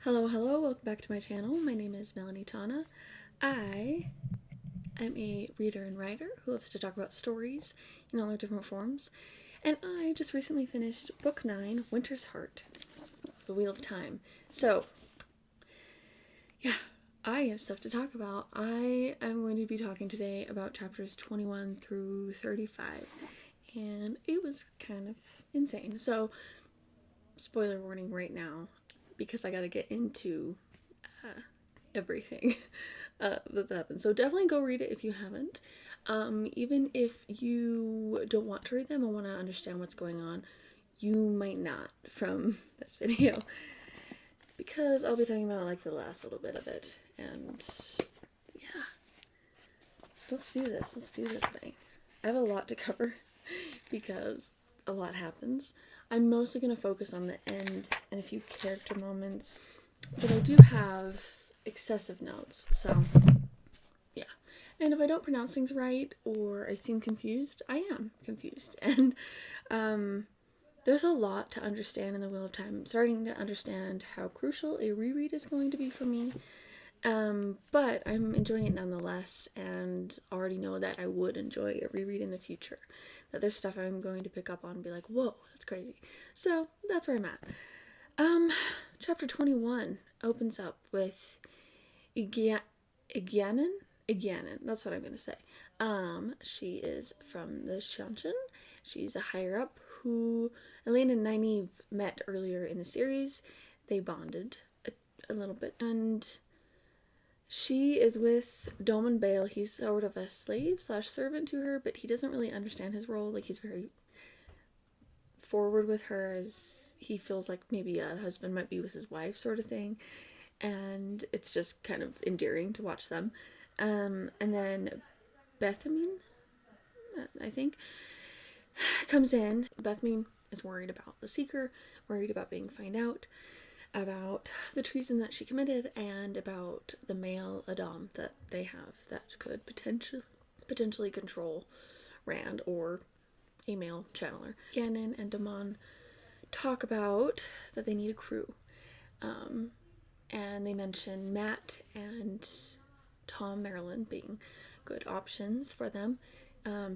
Hello, welcome back to my channel. My name is Melanie Tahna. I am a reader and writer who loves to talk about stories in all their different forms. And I just recently finished Book 9, Winter's Heart, The Wheel of Time. So, yeah, I have stuff to talk about. I am going to be talking today about chapters 21 through 35. And it was kind of insane. So, spoiler warning right now, because I gotta get into everything that's happened. So definitely go read it if you haven't. Even if you don't want to read them and want to understand what's going on, you might not from this video. Because I'll be talking about like the last little bit of it. And yeah. Let's do this. Let's do this thing. I have a lot to cover because a lot happens. I'm mostly going to focus on the end and a few character moments, but I do have excessive notes, so yeah. And if I don't pronounce things right or I seem confused, I am confused. And there's a lot to understand in the Wheel of Time. I'm starting to understand how crucial a reread is going to be for me. But I'm enjoying it nonetheless, and already know that I would enjoy a reread in the future. That there's stuff I'm going to pick up on and be like, whoa, that's crazy. So that's where I'm at. Chapter 21 opens up with Elayne, that's what I'm going to say. She is from the Seanchan. She's a higher up who Elayne and Nynaeve met earlier in the series. They bonded a little bit, and she is with Domon Bale. He's sort of a slave/servant to her, but he doesn't really understand his role. Like, he's very forward with her, as he feels like maybe a husband might be with his wife sort of thing. And it's just kind of endearing to watch them. And then Bethamine, I think, comes in. Bethamine is worried about the Seeker, worried about being found out, about the treason that she committed, and about the male Adam that they have that could potentially control Rand, or a male channeler. Gannon and Damon talk about that they need a crew. And they mention Matt and Tom Marilyn being good options for them.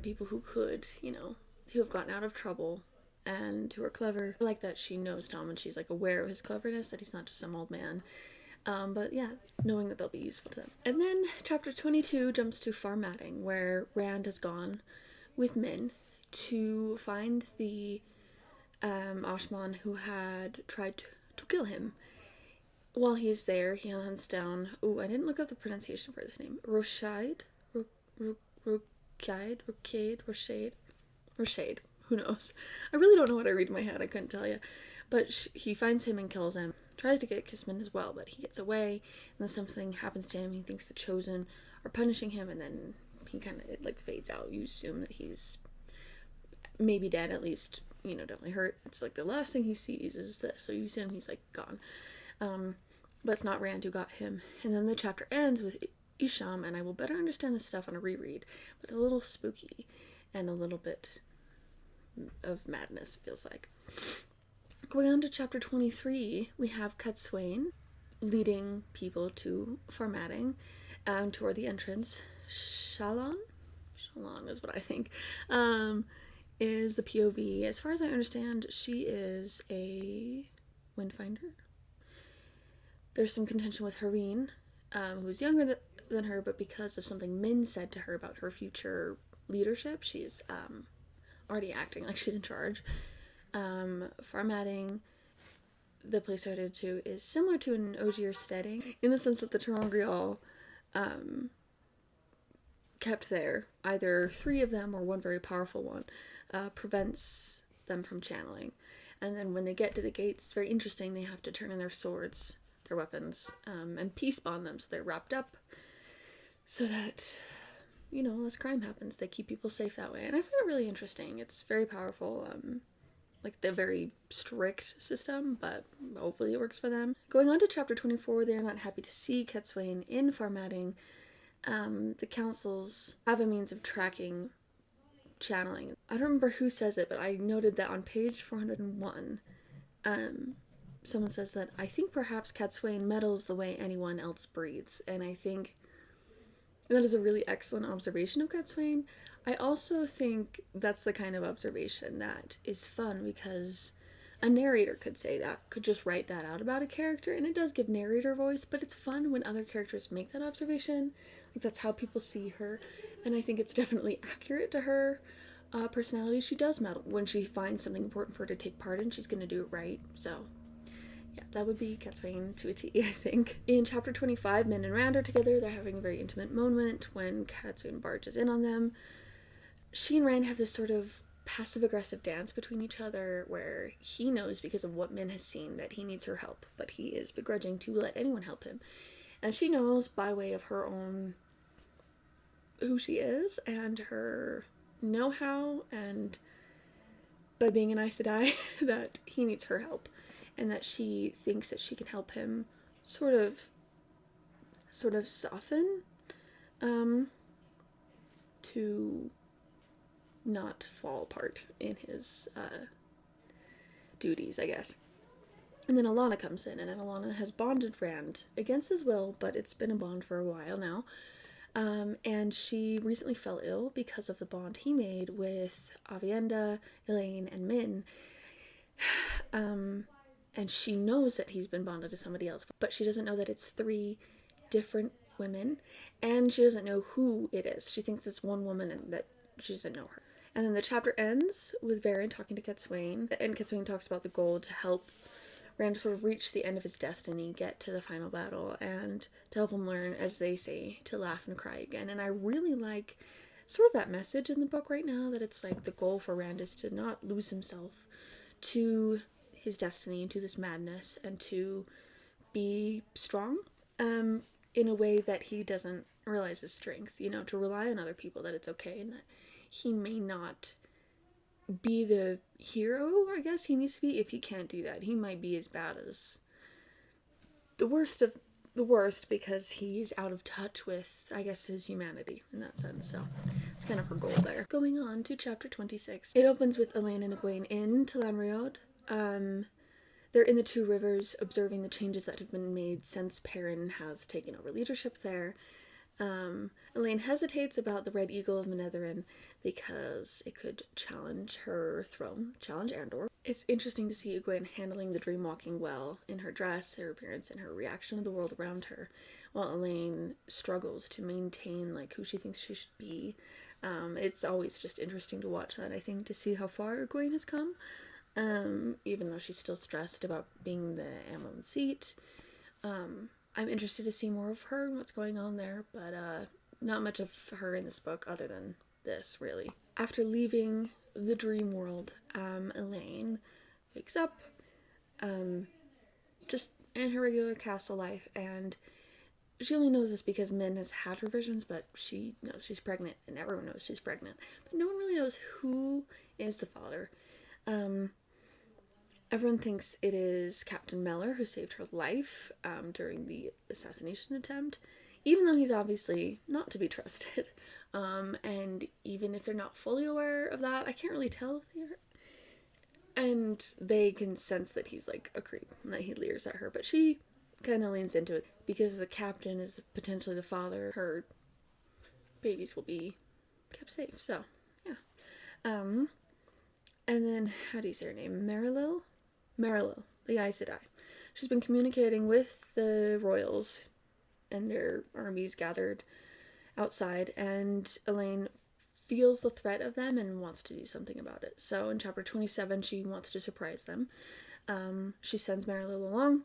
People who could, who have gotten out of trouble and who are clever. I like that she knows Tom and she's like aware of his cleverness, that he's not just some old man. But yeah, knowing that they'll be useful to them. And then chapter 22 jumps to Farmatting, where Rand has gone with Min to find the Ashman who had tried to kill him. While he's there, he hunts down, I didn't look up the pronunciation for this name, Roshade, who knows? I really don't know what I read in my head, I couldn't tell you. But he finds him and kills him, tries to get Kisman as well, but he gets away, and then something happens to him. He thinks the Chosen are punishing him, and then he kind of, fades out. You assume that he's maybe dead, at least, definitely hurt. It's like the last thing he sees is this, so you assume he's, gone. But it's not Rand who got him. And then the chapter ends with Isham, and I will better understand this stuff on a reread, but it's a little spooky and a little bit of madness, it feels like. Going on to chapter 23, we have Cadsuane leading people to Farmatting, toward the entrance. Shalon is what I think, is the POV. As far as I understand, she is a windfinder. There's some contention with Hareen, who's younger than her, but because of something Min said to her about her future leadership, she's already acting like she's in charge. Farmatting, the place they're headed to, is similar to an Ogier steading, in the sense that the Terangrial kept there, either 3 of them or one very powerful one, prevents them from channeling. And then when they get to the gates, it's very interesting, they have to turn in their swords, their weapons, and peace bond them, so they're wrapped up so that, less crime happens. They keep people safe that way, and I find it really interesting. It's very powerful, the very strict system, but hopefully it works for them. Going on to chapter 24, they are not happy to see Cadsuane in Farmatting. The councils have a means of tracking channeling. I don't remember who says it, but I noted that on page 401, someone says that I think perhaps Cadsuane meddles the way anyone else breathes, and I think that is a really excellent observation of Cadsuane. I also think that's the kind of observation that is fun, because a narrator could say that, could just write that out about a character, and it does give narrator voice, but it's fun when other characters make that observation. Like, that's how people see her, and I think it's definitely accurate to her personality. She does meddle. When she finds something important for her to take part in, she's going to do it right. So yeah, that would be Cadsuane to a T, I think. In chapter 25, Min and Rand are together. They're having a very intimate moment when Cadsuane barges in on them. She and Rand have this sort of passive-aggressive dance between each other, where he knows, because of what Min has seen, that he needs her help, but he is begrudging to let anyone help him. And she knows, by way of her own who she is and her know-how, and by being an Aes Sedai, that he needs her help, and that she thinks that she can help him sort of soften to not fall apart in his duties, I guess. And then Alanna comes in, and Alanna has bonded Rand against his will, but it's been a bond for a while now. And she recently fell ill because of the bond he made with Aviendha, Elayne, and Min. And she knows that he's been bonded to somebody else, but she doesn't know that it's 3 different women, and she doesn't know who it is. She thinks it's one woman and that she doesn't know her. And then the chapter ends with Verin talking to Cadsuane, and Cadsuane talks about the goal to help Rand sort of reach the end of his destiny, get to the final battle, and to help him learn, as they say, to laugh and cry again. And I really like sort of that message in the book right now, that it's like the goal for Rand is to not lose himself to his destiny and to this madness, and to be strong in a way that he doesn't realize his strength, you know, to rely on other people, that it's okay, and that he may not be the hero, I guess, he needs to be. If he can't do that, he might be as bad as the worst of the worst, because he's out of touch with, I guess, his humanity in that sense. So it's kind of her goal there. Going on to chapter 26. It opens with Elayne and Egwene in Telamriod. They're in the 2 rivers, observing the changes that have been made since Perrin has taken over leadership there. Elayne hesitates about the Red Eagle of Manetheren because it could challenge her throne, challenge Andor. It's interesting to see Egwene handling the dream walking well, in her dress, her appearance, and her reaction to the world around her, while Elayne struggles to maintain like who she thinks she should be. It's always just interesting to watch that, I think, to see how far Egwene has come, even though she's still stressed about being the Amyrlin seat. I'm interested to see more of her and what's going on there, but not much of her in this book other than this, really. After leaving the dream world, Elayne wakes up just in her regular castle life, and she only knows this because Min has had her visions, but she knows she's pregnant, and everyone knows she's pregnant, but no one really knows who is the father. Everyone thinks it is Captain Mellor who saved her life during the assassination attempt, even though he's obviously not to be trusted. And even if they're not fully aware of that, I can't really tell if they are. And they can sense that he's like a creep and that he leers at her, but she kind of leans into it because the captain is potentially the father. Her babies will be kept safe, so yeah. And then, how do you say her name? Marilil, the Aes Sedai. She's been communicating with the royals and their armies gathered outside, and Elayne feels the threat of them and wants to do something about it. So in chapter 27, she wants to surprise them. She sends Marilil along.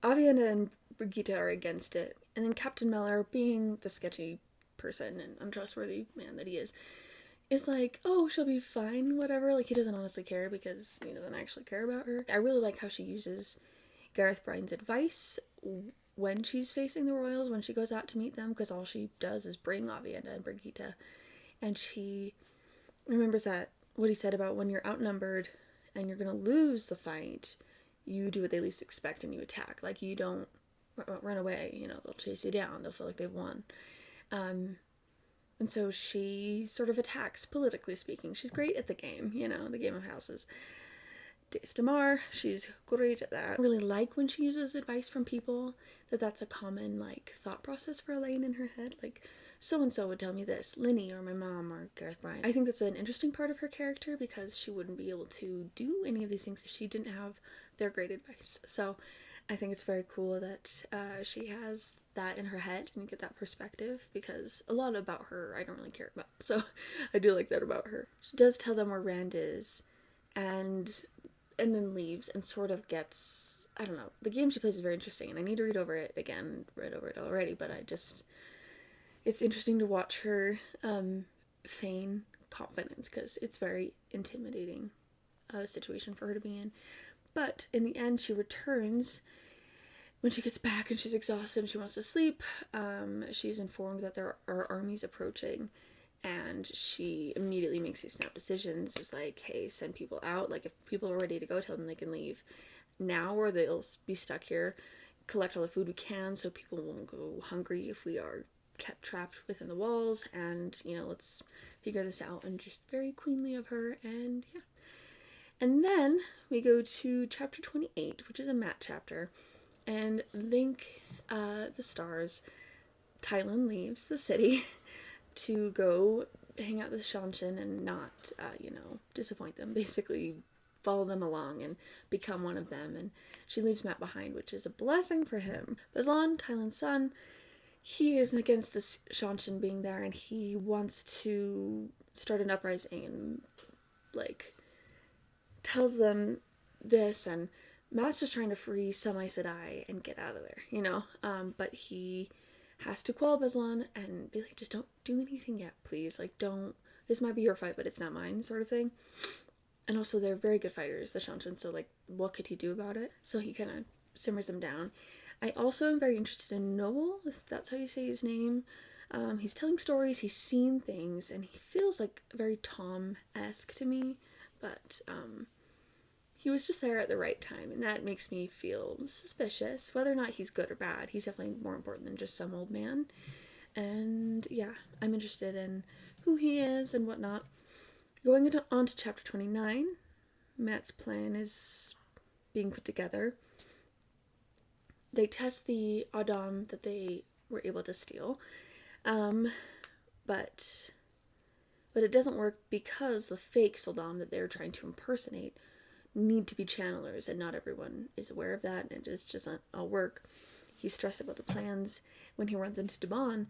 Aviendha and Brigitte are against it, and then Captain Mellor, being the sketchy person and untrustworthy man that he is like, oh, she'll be fine, whatever. Like, he doesn't honestly care because he doesn't actually care about her. I really like how she uses Gareth Bryne's advice when she's facing the royals, when she goes out to meet them, because all she does is bring Aviendha and Brigitte. And she remembers that, what he said about when you're outnumbered and you're going to lose the fight, you do what they least expect and you attack. Like, you don't run away, they'll chase you down, they'll feel like they've won. And so she sort of attacks, politically speaking. She's great at the game, the game of houses. Damar. She's great at that. I really like when she uses advice from people, that's a common, like, thought process for Elayne in her head. Like, so-and-so would tell me this, Linny or my mom or Gareth Bryant. I think that's an interesting part of her character because she wouldn't be able to do any of these things if she didn't have their great advice. So I think it's very cool that she has that in her head and you get that perspective, because a lot about her I don't really care about. So I do like that about her. She does tell them where Rand is and then leaves and sort of gets, I don't know, the game she plays is very interesting and I need to read over it again. Read over it already, but it's interesting to watch her feign confidence because it's very intimidating situation for her to be in. But in the end, she returns when she gets back and she's exhausted and she wants to sleep. She's informed that there are armies approaching, and she immediately makes these snap decisions. It's like, hey, send people out. Like, if people are ready to go, tell them they can leave now or they'll be stuck here. Collect all the food we can so people won't go hungry if we are kept trapped within the walls, and let's figure this out. And just very queenly of her. And yeah, and then we go to chapter 28, which is a Mat chapter, and thank the stars, Tylan leaves the city to go hang out with Seanchan and not disappoint them, basically follow them along and become one of them. And she leaves Mat behind, which is a blessing for him. Beslan, Tylan's son, he is against this Seanchan being there, and he wants to start an uprising and, like, tells them this, and Mat's just trying to free some Aes Sedai and get out of there, but he has to quell Beslan and be like, just don't do anything yet, please. Like, don't, this might be your fight, but it's not mine, sort of thing. And also, they're very good fighters, the Seanchan, so, like, what could he do about it? So he kind of simmers them down. I also am very interested in Noble, if that's how you say his name. He's telling stories, he's seen things, and he feels like very Tom-esque to me, but he was just there at the right time, and that makes me feel suspicious. Whether or not he's good or bad, he's definitely more important than just some old man. And yeah, I'm interested in who he is and whatnot. Going on to chapter 29, Mat's plan is being put together. They test the Adam that they were able to steal, but it doesn't work because the fake Saldam that they're trying to impersonate need to be channelers, and not everyone is aware of that, and it just doesn't all work. He's stressed about the plans when he runs into Daban,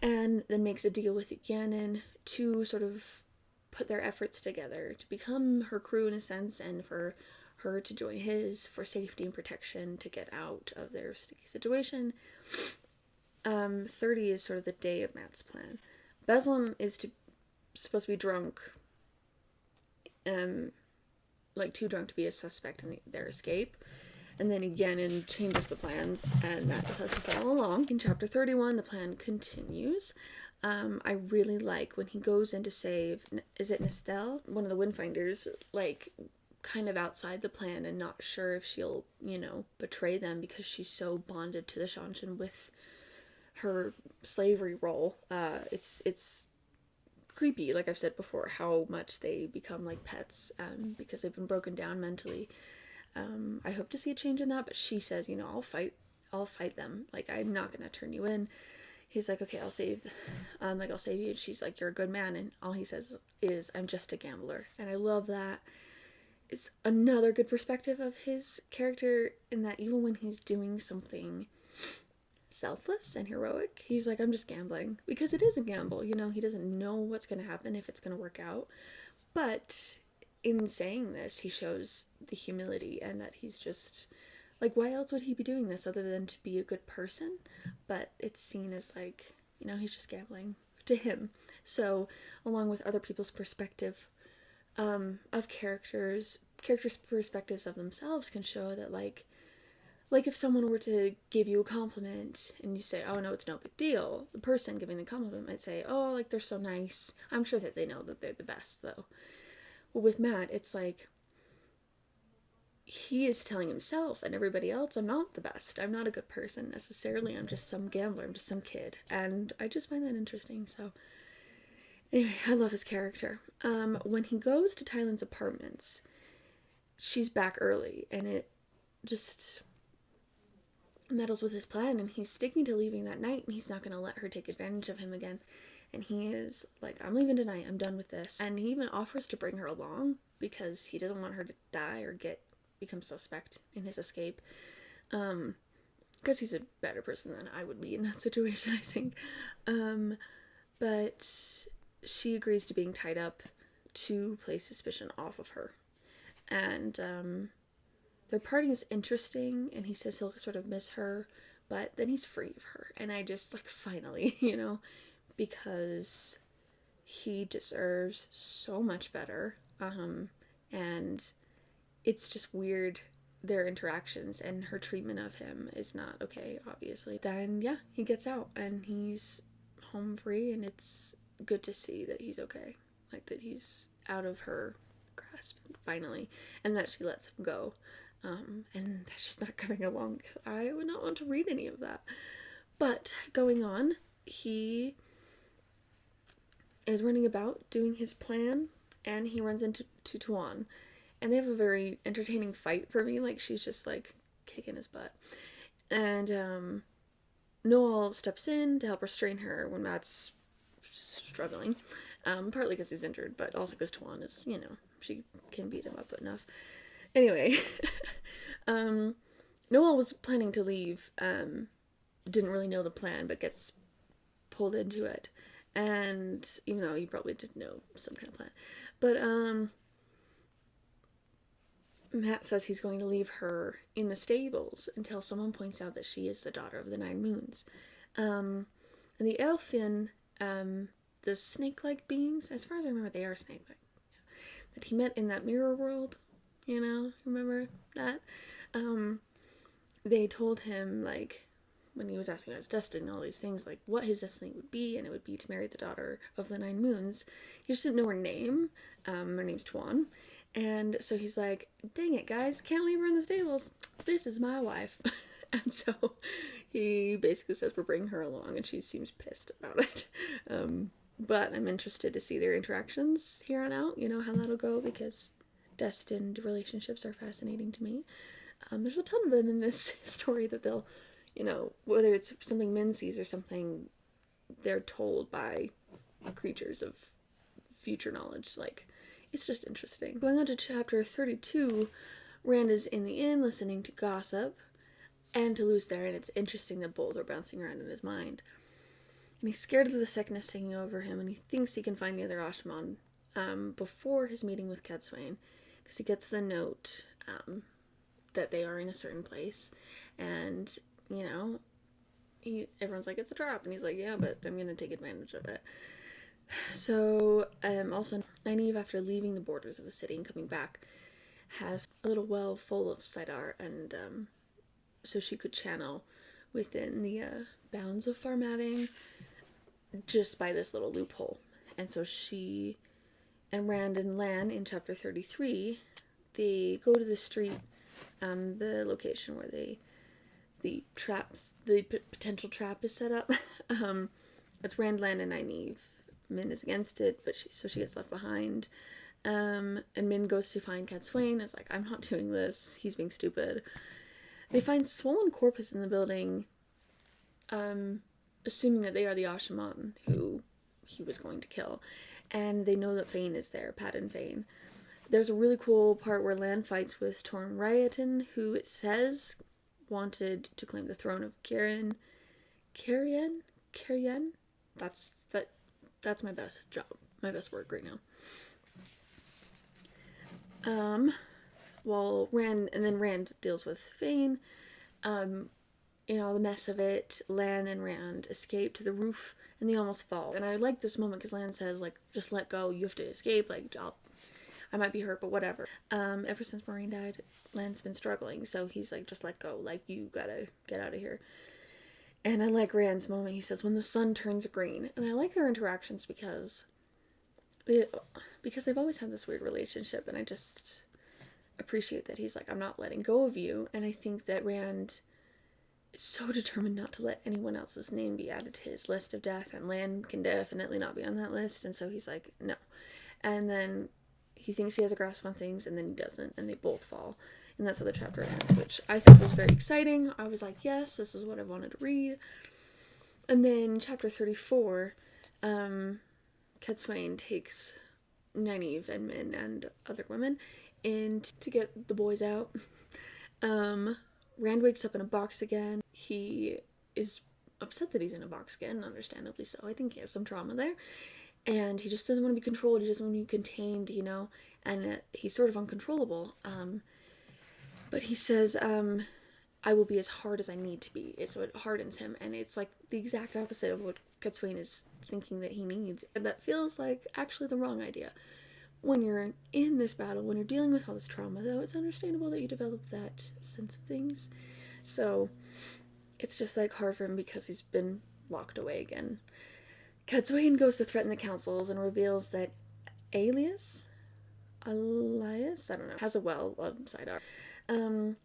and then makes a deal with Gannon to sort of put their efforts together to become her crew in a sense, and for her to join his for safety and protection to get out of their sticky situation. 30 is sort of the day of Mat's plan. Beslan is supposed to be drunk, like too drunk to be a suspect in their escape. And then Gannon changes the plans, and Mat just has to follow along. In chapter 31, the plan continues. I really like when he goes in to save, is it Nestel? One of the Windfinders, like, kind of outside the plan and not sure if she'll, betray them because she's so bonded to the Seanchan with her slavery role. It's creepy, like I've said before, how much they become like pets because they've been broken down mentally. I hope to see a change in that, but she says, I'll fight them. Like, I'm not gonna turn you in. He's like, okay, I'll save you. And she's like, you're a good man. And all he says is, I'm just a gambler. And I love that. It's another good perspective of his character in that even when he's doing something selfless and heroic, he's like, I'm just gambling, because it is a gamble. He doesn't know what's going to happen, if it's going to work out. But in saying this, he shows the humility, and that he's just like, why else would he be doing this other than to be a good person? But it's seen as like, he's just gambling to him. So along with other people's perspective of characters' perspectives of themselves can show that like if someone were to give you a compliment and you say, oh no, it's no big deal, the person giving the compliment might say, oh, like, they're so nice, I'm sure that they know that they're the best, though. Well, with Mat, it's like he is telling himself and everybody else, I'm not the best, I'm not a good person necessarily, I'm just some gambler, I'm just some kid. And I just find that interesting. So anyway, I love his character. When he goes to Tylan's apartments, she's back early, and it just meddles with his plan, and he's sticking to leaving that night, and he's not going to let her take advantage of him again. And he is like, I'm leaving tonight, I'm done with this. And he even offers to bring her along because he doesn't want her to die or become suspect in his escape. Because he's a better person than I would be in that situation, I think. But she agrees to being tied up to place suspicion off of her. And their parting is interesting, and he says he'll sort of miss her, but then he's free of her. And I just, like, finally, because he deserves so much better. And it's just weird, their interactions, and her treatment of him is not okay, obviously. Then, yeah, he gets out, and he's home free, and it's good to see that he's okay. Like, that he's out of her grasp, finally, and that she lets him go. And that she's not coming along. I would not want to read any of that. But, going on, he is running about, doing his plan, and he runs into Tuan. And they have a very entertaining fight for me. Like, she's just, like, kicking his butt. And, Noel steps in to help restrain her when Matt's struggling. Partly because he's injured, but also because Tuan is, she can beat him up enough. Anyway, Noel was planning to leave, didn't really know the plan, but gets pulled into it. And even though he probably did know some kind of plan. But, Matt says he's going to leave her in the stables until someone points out that she is the daughter of the Nine Moons. And the elfin, the snake-like beings, as far as I remember, they are snake-like. That he met in that mirror world, remember that? They told him, like, when he was asking about his destiny and all these things, like, what his destiny would be, and it would be to marry the daughter of the Nine Moons. He just didn't know her name. Her name's Tuan. And so he's like, dang it, guys, can't leave her in the stables. This is my wife. And so he basically says we're bringing her along, and she seems pissed about it. But I'm interested to see their interactions here on out, how that'll go, because destined relationships are fascinating to me. There's a ton of them in this story that they'll, whether it's something Min sees or something they're told by creatures of future knowledge, like, it's just interesting. Going on to chapter 32, Rand is in the inn listening to gossip and to Luce there, and it's interesting that both are bouncing around in his mind. And he's scared of the sickness taking over him, and he thinks he can find the other Ashman before his meeting with Cadsuane, because he gets the note that they are in a certain place, and, everyone's like, it's a trap, and he's like, yeah, but I'm going to take advantage of it. So, also, Nynaeve, after leaving the borders of the city and coming back, has a little well full of Saidar, and so she could channel within the bounds of Farmatting just by this little loophole. And so she and Rand and Lan in chapter 33, they go to the street, the location where the potential trap is set up. It's Rand, Lan, and Nynaeve. Min is against it, but she gets left behind. And Min goes to find Cadsuane, is like, I'm not doing this, he's being stupid. They find swollen corpses in the building, assuming that they are the Ashaman who he was going to kill. And they know that Fane is there, Padden Fane. There's a really cool part where Lan fights with Torm Ryaton, who it says wanted to claim the throne of Carrion. That's my best job, my best work right now. Rand deals with Fane. The mess of it, Lan and Rand escape to the roof, and they almost fall. And I like this moment because Lan says, like, just let go, you have to escape, like, I might be hurt, but whatever. Ever since Maureen died, Lan's been struggling, so he's like, just let go, like, you gotta get out of here. And I like Rand's moment. He says, when the sun turns green. And I like their interactions because they've always had this weird relationship. And I just appreciate that he's like, I'm not letting go of you. And I think that Rand is so determined not to let anyone else's name be added to his list of death. And Lan can definitely not be on that list. And so he's like, no. And then he thinks he has a grasp on things, and then he doesn't, and they both fall. And that's how the chapter ends, which I thought was very exciting. I was like, yes, this is what I wanted to read. And then chapter 34, Cadsuane takes Nynaeve and Min and other women in to get the boys out. Rand wakes up in a box again. He is upset that he's in a box again, understandably so. I think he has some trauma there. And he just doesn't want to be controlled. He doesn't want to be contained, you know. And he's sort of uncontrollable. But he says, I will be as hard as I need to be. So it hardens him. And it's like the exact opposite of what Cadsuane is thinking that he needs. And that feels like actually the wrong idea. When you're in this battle, when you're dealing with all this trauma, though, it's understandable that you develop that sense of things. So it's just like hard for him because he's been locked away again. Cadsuane goes to threaten the councils and reveals that Elias, I don't know, has a well of Sidar. And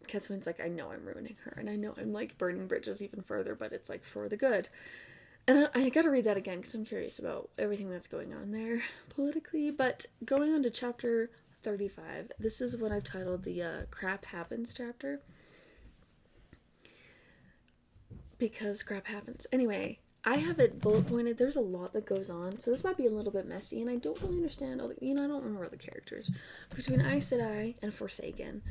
Cadsuane's like, I know I'm ruining her, and I know I'm like burning bridges even further, but it's like for the good. And I gotta read that again because I'm curious about everything that's going on there politically. But going on to chapter 35, this is what I've titled the crap happens chapter. Because crap happens. Anyway, I have it bullet pointed. There's a lot that goes on, so this might be a little bit messy, and I don't really understand all the, I don't remember the characters. Between Aes Sedai and Forsaken,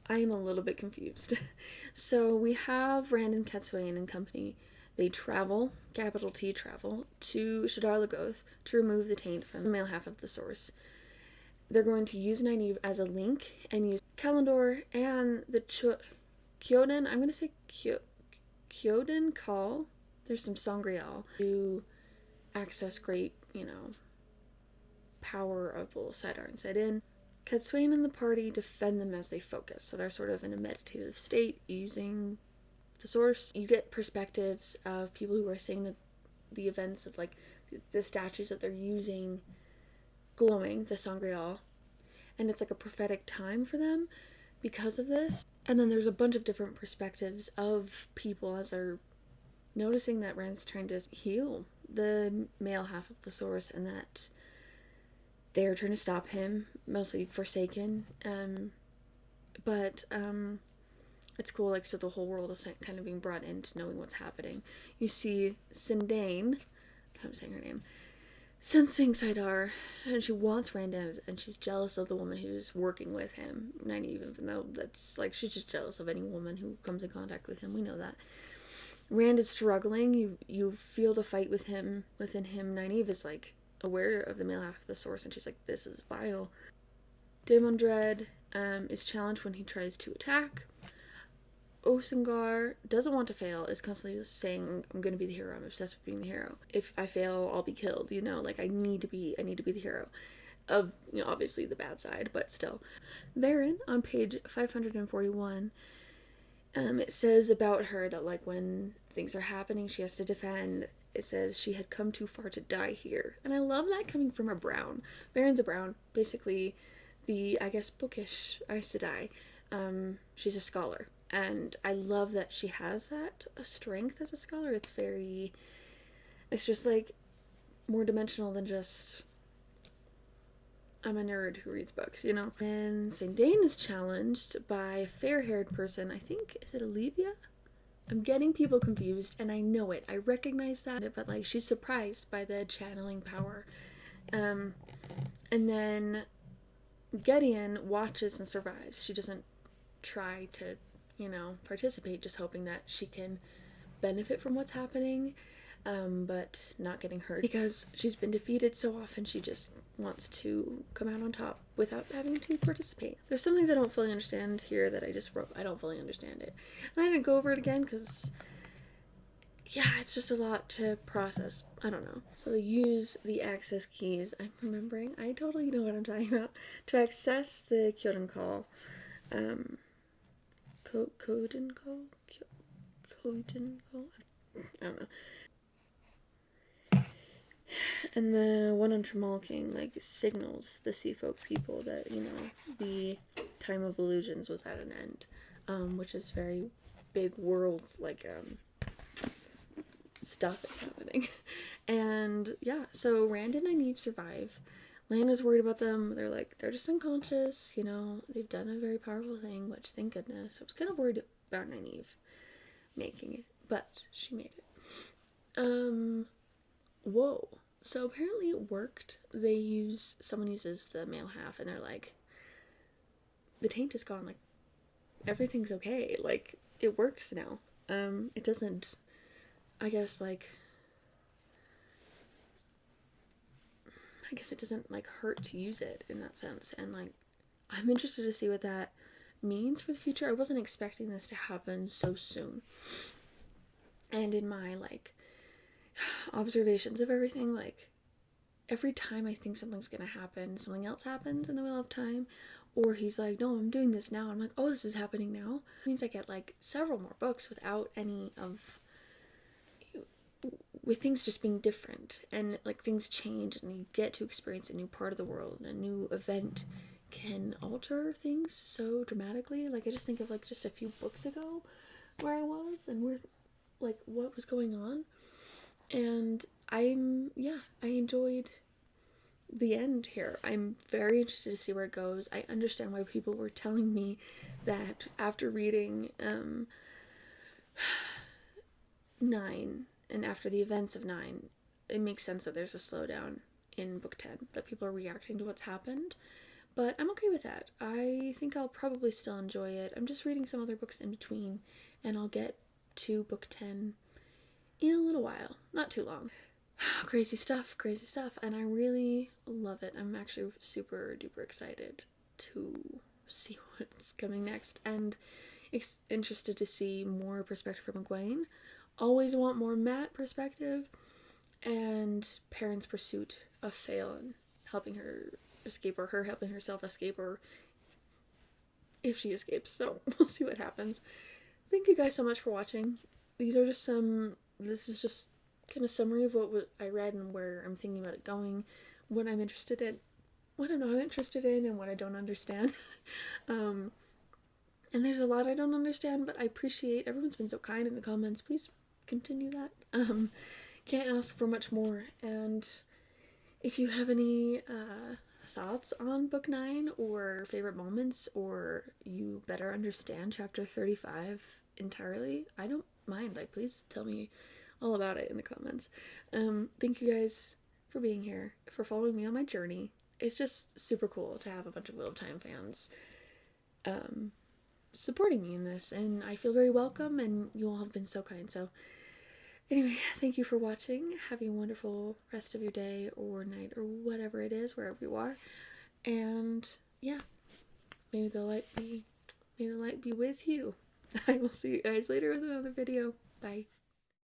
I am a little bit confused. So we have Rand and Cadsuane and company. They travel, capital T travel, to Shadar Logoth to remove the taint from the male half of the source. They're going to use Nynaeve as a link and use Kalendor and the Kyoden, I'm going to say Kyoden Call. There's some Sangreal to access great, power of both Sidar and Sedin. Cadsuane and the party defend them as they focus, so they're sort of in a meditative state using the source. You get perspectives of people who are seeing the events of like the statues that they're using glowing, the Sangreal, and it's like a prophetic time for them because of this. And then there's a bunch of different perspectives of people as they're noticing that Rand's trying to heal the male half of the source and that they're trying to stop him, mostly Forsaken. But it's cool, like, so the whole world is kind of being brought into knowing what's happening. You see Sindain, that's how I'm saying her name, sensing Sidar, and she wants Rand in, and she's jealous of the woman who's working with him. Nynaeve, even though that's, like, she's just jealous of any woman who comes in contact with him. We know that. Rand is struggling. You feel the fight within him. Nynaeve is, like, aware of the male half of the source, and she's like, this is vile. Daemon Dread is challenged when he tries to attack. Osengar doesn't want to fail, is constantly saying, I'm going to be the hero, I'm obsessed with being the hero. If I fail, I'll be killed, like, I need to be the hero. Of, obviously the bad side, but still. Varen, on page 541, it says about her that, like, when things are happening, she has to defend. It says she had come too far to die here. And I love that coming from a brown. Varen's a brown, basically the, I guess, bookish Aes Sedai. She's a scholar. And I love that she has that strength as a scholar. It's just, like, more dimensional than just, I'm a nerd who reads books, And Sindain is challenged by a fair-haired person, I think, is it Olivia? I'm getting people confused, and I know it. I recognize that, but, like, she's surprised by the channeling power. And then Gideon watches and survives. She doesn't try to, participate, just hoping that she can benefit from what's happening, but not getting hurt. Because she's been defeated so often, she just wants to come out on top without having to participate. There's some things I don't fully understand here that I just wrote. I don't fully understand it. And I didn't go over it again because, yeah, it's just a lot to process. I don't know. So they use the access keys. I'm remembering. I totally know what I'm talking about. To access the Kyoden Call. Coden Call? Coden Call? I don't know. And the one on Tremal King, like, signals the Sea Folk people that, the time of illusions was at an end, which is very big world, like, stuff is happening. And yeah, so Rand and Nynaeve survive. Lana's worried about them. They're like, they're just unconscious, you know, they've done a very powerful thing, which thank goodness. I was kind of worried about Nynaeve making it, but she made it. Whoa. So apparently it worked. Someone uses the male half and they're like, the taint is gone, like, everything's okay, like, it works now. It doesn't, I guess, like, I guess it doesn't, like, hurt to use it in that sense. And, like, I'm interested to see what that means for the future. I wasn't expecting this to happen so soon. And in my, like, observations of everything, like, every time I think something's gonna happen, something else happens in the Wheel of Time. Or he's like, no, I'm doing this now. I'm like, oh, this is happening now. It means I get, like, several more books without any of, with things just being different, and like things change and you get to experience a new part of the world, and a new event can alter things so dramatically. Like, I just think of, like, just a few books ago where I was and where, like, what was going on. And I enjoyed the end here. I'm very interested to see where it goes. I understand why people were telling me that after reading 9 and after the events of 9, it makes sense that there's a slowdown in book 10, that people are reacting to what's happened. But I'm okay with that. I think I'll probably still enjoy it. I'm just reading some other books in between, and I'll get to book 10 in a little while. Not too long. Crazy stuff, and I really love it. I'm actually super duper excited to see what's coming next, and interested to see more perspective from Egwene. Always want more Matt perspective, and Perrin's pursuit of Phelan, helping her escape, or her helping herself escape, or if she escapes. So we'll see what happens. Thank you guys so much for watching. This is just kind of summary of what I read and where I'm thinking about it going, what I'm interested in, what I'm not interested in, and what I don't understand. And there's a lot I don't understand, but I appreciate everyone's been so kind in the comments. Please continue that. Can't ask for much more. And if you have any thoughts on book 9 or favorite moments, or you better understand chapter 35 entirely, I don't mind. Like, please tell me all about it in the comments. Thank you guys for being here, for following me on my journey. It's just super cool to have a bunch of Wheel of Time fans supporting me in this, and I feel very welcome, and you all have been so kind. So anyway, thank you for watching. Have a wonderful rest of your day or night or whatever it is, wherever you are. And yeah, may the light be with you. I will see you guys later with another video. Bye.